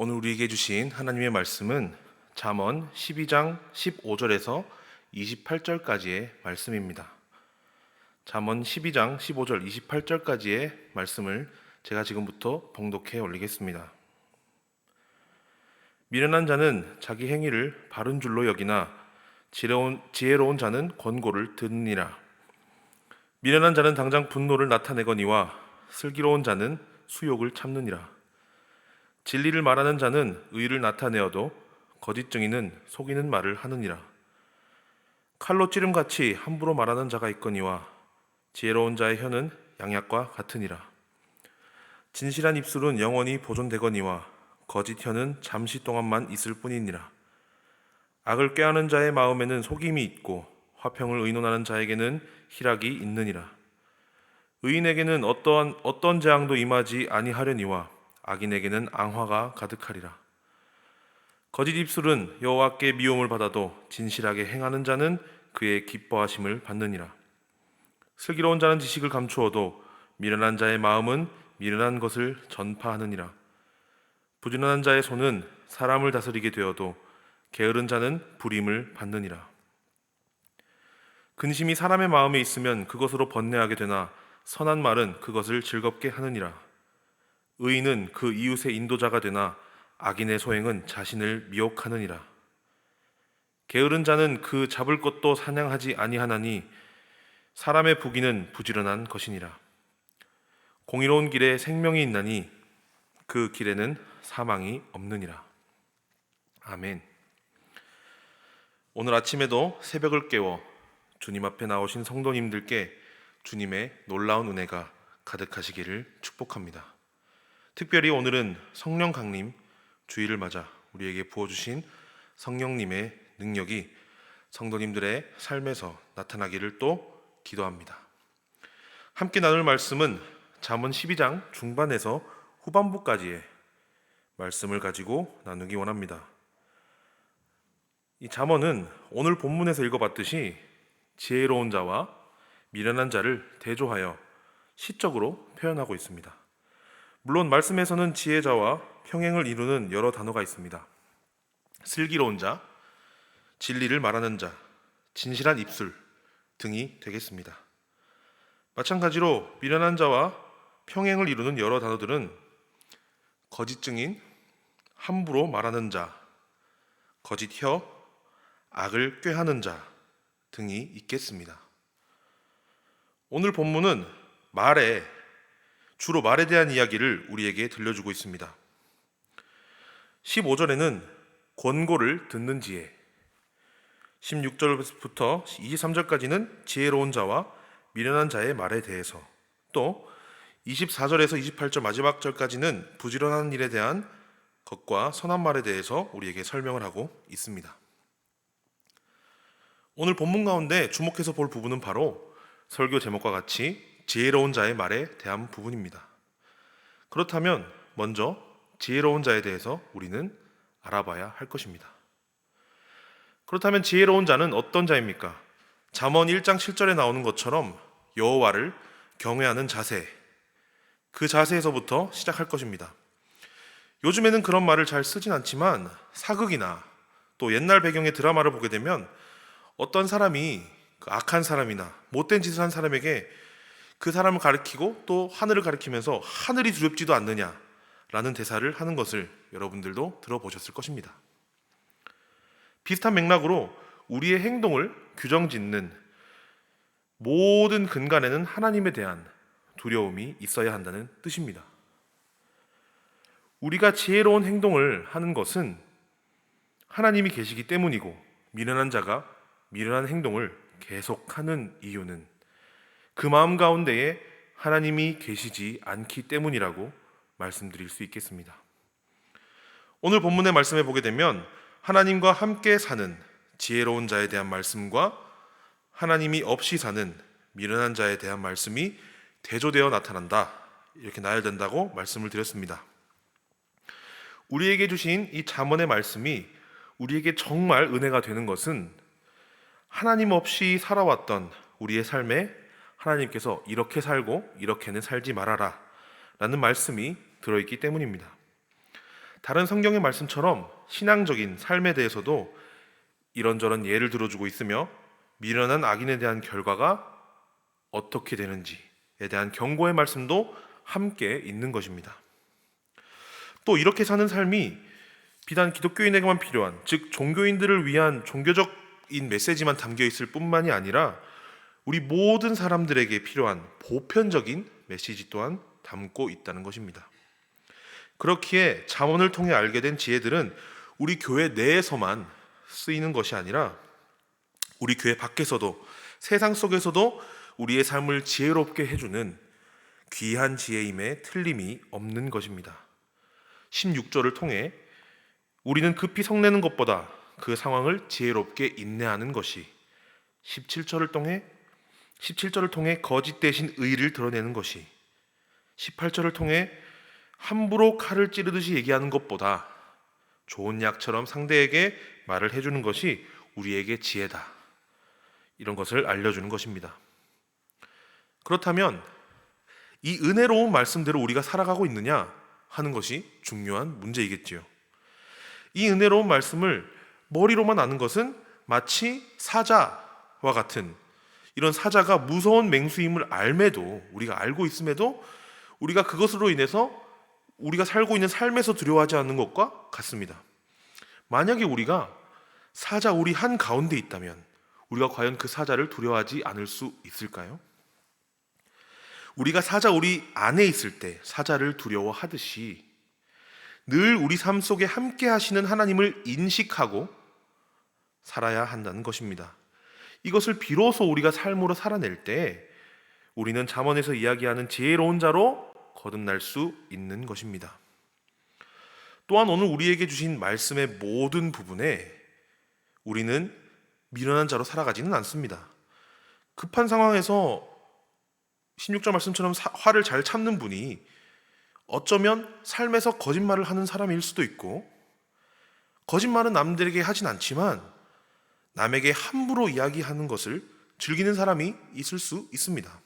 오늘 우리에게 주신 하나님의 말씀은 잠언 12장 15절에서 28절까지의 말씀입니다. 잠언 12장 15절 28절까지의 말씀을 제가 지금부터 봉독해 올리겠습니다. 미련한 자는 자기 행위를 바른 줄로 여기나 지혜로운 자는 권고를 듣느니라. 미련한 자는 당장 분노를 나타내거니와 슬기로운 자는 수욕을 참느니라. 진리를 말하는 자는 의를 나타내어도 거짓 증인은 속이는 말을 하느니라. 칼로 찌름같이 함부로 말하는 자가 있거니와 지혜로운 자의 혀는 양약과 같으니라. 진실한 입술은 영원히 보존되거니와 거짓 혀는 잠시 동안만 있을 뿐이니라. 악을 꾀하는 자의 마음에는 속임이 있고 화평을 의논하는 자에게는 희락이 있느니라. 의인에게는 어떤 재앙도 임하지 아니하려니와 악인에게는 앙화가 가득하리라. 거짓 입술은 여호와께 미움을 받아도 진실하게 행하는 자는 그의 기뻐하심을 받느니라. 슬기로운 자는 지식을 감추어도 미련한 자의 마음은 미련한 것을 전파하느니라. 부지런한 자의 손은 사람을 다스리게 되어도 게으른 자는 불임을 받느니라. 근심이 사람의 마음에 있으면 그것으로 번뇌하게 되나 선한 말은 그것을 즐겁게 하느니라. 의인은 그 이웃의 인도자가 되나 악인의 소행은 자신을 미혹하느니라. 게으른 자는 그 잡을 것도 사냥하지 아니하나니 사람의 부귀는 부지런한 것이니라. 공의로운 길에 생명이 있나니 그 길에는 사망이 없느니라. 아멘. 오늘 아침에도 새벽을 깨워 주님 앞에 나오신 성도님들께 주님의 놀라운 은혜가 가득하시기를 축복합니다. 특별히 오늘은 성령 강림 주일을 맞아 우리에게 부어주신 성령님의 능력이 성도님들의 삶에서 나타나기를 또 기도합니다. 함께 나눌 말씀은 잠언 12장 중반에서 후반부까지의 말씀을 가지고 나누기 원합니다. 이 잠언은 오늘 본문에서 읽어봤듯이 지혜로운 자와 미련한 자를 대조하여 시적으로 표현하고 있습니다. 물론 말씀에서는 지혜자와 평행을 이루는 여러 단어가 있습니다. 슬기로운 자, 진리를 말하는 자, 진실한 입술 등이 되겠습니다. 마찬가지로 미련한 자와 평행을 이루는 여러 단어들은 거짓 증인, 함부로 말하는 자, 거짓 혀, 악을 꾀하는 자 등이 있겠습니다. 오늘 본문은 주로 말에 대한 이야기를 우리에게 들려주고 있습니다. 15절에는 권고를 듣는 지혜, 16절부터 23절까지는 지혜로운 자와 미련한 자의 말에 대해서, 또 24절에서 28절 마지막 절까지는 부지런한 일에 대한 것과 선한 말에 대해서 우리에게 설명을 하고 있습니다. 오늘 본문 가운데 주목해서 볼 부분은 바로 설교 제목과 같이 지혜로운 자의 말에 대한 부분입니다. 그렇다면 먼저 지혜로운 자에 대해서 우리는 알아봐야 할 것입니다. 그렇다면 지혜로운 자는 어떤 자입니까? 잠언 1장 7절에 나오는 것처럼 여호와를 경외하는 자세, 그 자세에서부터 시작할 것입니다. 요즘에는 그런 말을 잘 쓰진 않지만 사극이나 또 옛날 배경의 드라마를 보게 되면 어떤 사람이 악한 사람이나 못된 짓을 한 사람에게 그 사람을 가리키고 또 하늘을 가리키면서 하늘이 두렵지도 않느냐라는 대사를 하는 것을 여러분들도 들어보셨을 것입니다. 비슷한 맥락으로 우리의 행동을 규정짓는 모든 근간에는 하나님에 대한 두려움이 있어야 한다는 뜻입니다. 우리가 지혜로운 행동을 하는 것은 하나님이 계시기 때문이고, 미련한 자가 미련한 행동을 계속하는 이유는 그 마음 가운데에 하나님이 계시지 않기 때문이라고 말씀드릴 수 있겠습니다. 오늘 본문의 말씀에 보게 되면 하나님과 함께 사는 지혜로운 자에 대한 말씀과 하나님이 없이 사는 미련한 자에 대한 말씀이 대조되어 나타난다, 이렇게 나열된다고 말씀을 드렸습니다. 우리에게 주신 이 잠언의 말씀이 우리에게 정말 은혜가 되는 것은 하나님 없이 살아왔던 우리의 삶에 하나님께서 이렇게 살고 이렇게는 살지 말아라 라는 말씀이 들어있기 때문입니다. 다른 성경의 말씀처럼 신앙적인 삶에 대해서도 이런저런 예를 들어주고 있으며 미련한 악인에 대한 결과가 어떻게 되는지에 대한 경고의 말씀도 함께 있는 것입니다. 또 이렇게 사는 삶이 비단 기독교인에게만 필요한, 즉 종교인들을 위한 종교적인 메시지만 담겨 있을 뿐만이 아니라 우리 모든 사람들에게 필요한 보편적인 메시지 또한 담고 있다는 것입니다. 그렇기에 잠언을 통해 알게 된 지혜들은 우리 교회 내에서만 쓰이는 것이 아니라 우리 교회 밖에서도, 세상 속에서도 우리의 삶을 지혜롭게 해주는 귀한 지혜임에 틀림이 없는 것입니다. 16절을 통해 우리는 급히 성내는 것보다 그 상황을 지혜롭게 인내하는 것이, 17절을 통해 거짓 대신 의를 드러내는 것이, 18절을 통해 함부로 칼을 찌르듯이 얘기하는 것보다 좋은 약처럼 상대에게 말을 해주는 것이 우리에게 지혜다, 이런 것을 알려주는 것입니다. 그렇다면 이 은혜로운 말씀대로 우리가 살아가고 있느냐 하는 것이 중요한 문제이겠지요. 이 은혜로운 말씀을 머리로만 아는 것은 마치 사자와 같은, 이런 사자가 무서운 맹수임을 알매도, 우리가 알고 있음에도 우리가 그것으로 인해서 우리가 살고 있는 삶에서 두려워하지 않는 것과 같습니다. 만약에 우리가 사자 우리 한 가운데 있다면 우리가 과연 그 사자를 두려워하지 않을 수 있을까요? 우리가 사자 우리 안에 있을 때 사자를 두려워하듯이 늘 우리 삶 속에 함께 하시는 하나님을 인식하고 살아야 한다는 것입니다. 이것을 비로소 우리가 삶으로 살아낼 때 우리는 잠언에서 이야기하는 지혜로운 자로 거듭날 수 있는 것입니다. 또한 오늘 우리에게 주신 말씀의 모든 부분에 우리는 미련한 자로 살아가지는 않습니다. 급한 상황에서 16절 말씀처럼 화를 잘 참는 분이 어쩌면 삶에서 거짓말을 하는 사람일 수도 있고, 거짓말은 남들에게 하진 않지만 남에게 함부로 이야기하는 것을 즐기는 사람이 있을 수 있습니다.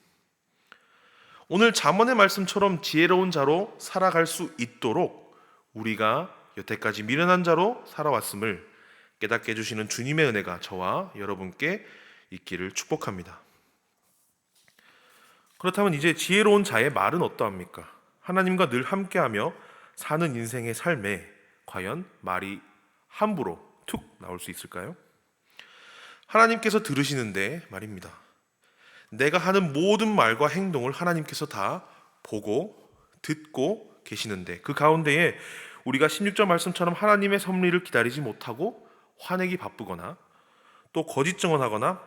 오늘 잠언의 말씀처럼 지혜로운 자로 살아갈 수 있도록 우리가 여태까지 미련한 자로 살아왔음을 깨닫게 해주시는 주님의 은혜가 저와 여러분께 있기를 축복합니다. 그렇다면 이제 지혜로운 자의 말은 어떠합니까? 하나님과 늘 함께하며 사는 인생의 삶에 과연 말이 함부로 툭 나올 수 있을까요? 하나님께서 들으시는데 말입니다. 내가 하는 모든 말과 행동을 하나님께서 다 보고 듣고 계시는데, 그 가운데에 우리가 16절 말씀처럼 하나님의 섭리를 기다리지 못하고 화내기 바쁘거나 또 거짓 증언하거나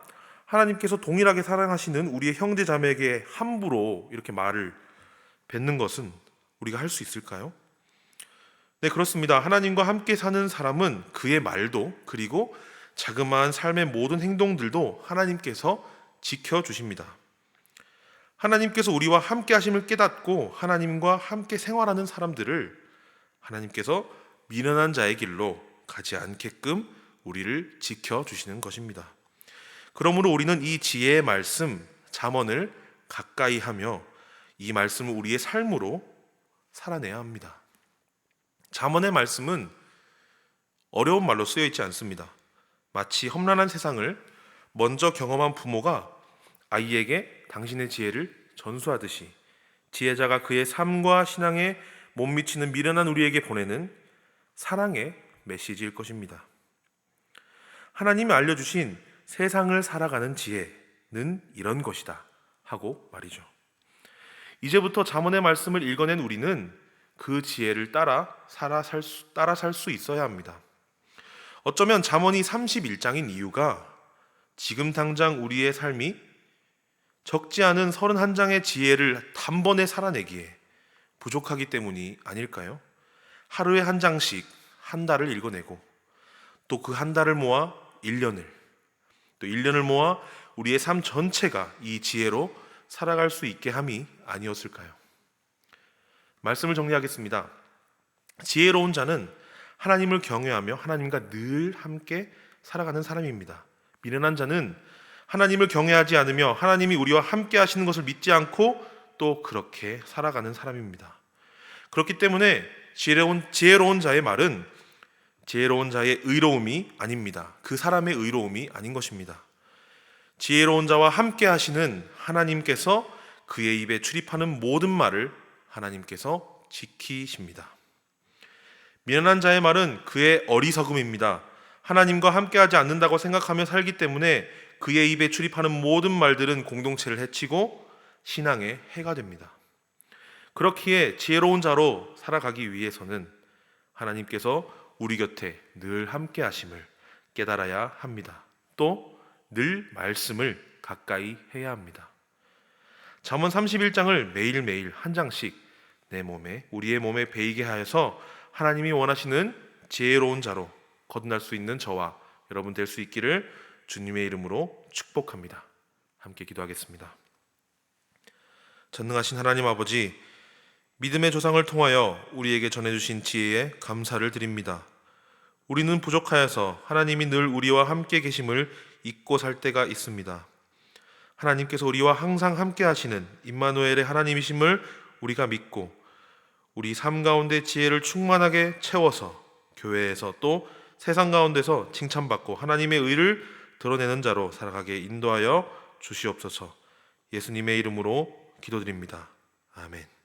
하나님께서 동일하게 사랑하시는 우리의 형제 자매에게 함부로 이렇게 말을 뱉는 것은 우리가 할 수 있을까요? 네, 그렇습니다. 하나님과 함께 사는 사람은 그의 말도, 그리고 자그마한 삶의 모든 행동들도 하나님께서 지켜주십니다. 하나님께서 우리와 함께 하심을 깨닫고 하나님과 함께 생활하는 사람들을 하나님께서 미련한 자의 길로 가지 않게끔 우리를 지켜주시는 것입니다. 그러므로 우리는 이 지혜의 말씀, 잠언을 가까이 하며 이 말씀을 우리의 삶으로 살아내야 합니다. 잠언의 말씀은 어려운 말로 쓰여 있지 않습니다. 마치 험난한 세상을 먼저 경험한 부모가 아이에게 당신의 지혜를 전수하듯이 지혜자가 그의 삶과 신앙에 못 미치는 미련한 우리에게 보내는 사랑의 메시지일 것입니다. 하나님이 알려주신 세상을 살아가는 지혜는 이런 것이다 하고 말이죠. 이제부터 잠언의 말씀을 읽어낸 우리는 그 지혜를 따라 살 수 있어야 합니다. 어쩌면 잠언이 31장인 이유가 지금 당장 우리의 삶이 적지 않은 31장의 지혜를 단번에 살아내기에 부족하기 때문이 아닐까요? 하루에 한 장씩 한 달을 읽어내고 또 그 한 달을 모아 1년을, 또 1년을 모아 우리의 삶 전체가 이 지혜로 살아갈 수 있게 함이 아니었을까요? 말씀을 정리하겠습니다. 지혜로운 자는 하나님을 경외하며 하나님과 늘 함께 살아가는 사람입니다. 미련한 자는 하나님을 경외하지 않으며 하나님이 우리와 함께 하시는 것을 믿지 않고 또 그렇게 살아가는 사람입니다. 그렇기 때문에 지혜로운 자의 말은 지혜로운 자의 의로움이 아닙니다. 그 사람의 의로움이 아닌 것입니다. 지혜로운 자와 함께 하시는 하나님께서 그의 입에 출입하는 모든 말을 하나님께서 지키십니다. 미련한 자의 말은 그의 어리석음입니다. 하나님과 함께하지 않는다고 생각하며 살기 때문에 그의 입에 출입하는 모든 말들은 공동체를 해치고 신앙에 해가 됩니다. 그렇기에 지혜로운 자로 살아가기 위해서는 하나님께서 우리 곁에 늘 함께 하심을 깨달아야 합니다. 또 늘 말씀을 가까이 해야 합니다. 잠언 31장을 매일매일 한 장씩 우리의 몸에 배이게 하여서 하나님이 원하시는 지혜로운 자로 거듭날 수 있는 저와 여러분 될 수 있기를 주님의 이름으로 축복합니다. 함께 기도하겠습니다. 전능하신 하나님 아버지, 믿음의 조상을 통하여 우리에게 전해주신 지혜에 감사를 드립니다. 우리는 부족하여서 하나님이 늘 우리와 함께 계심을 잊고 살 때가 있습니다. 하나님께서 우리와 항상 함께 하시는 임마누엘의 하나님이심을 우리가 믿고 우리 삶 가운데 지혜를 충만하게 채워서 교회에서 또 세상 가운데서 칭찬받고 하나님의 의를 드러내는 자로 살아가게 인도하여 주시옵소서. 예수님의 이름으로 기도드립니다. 아멘.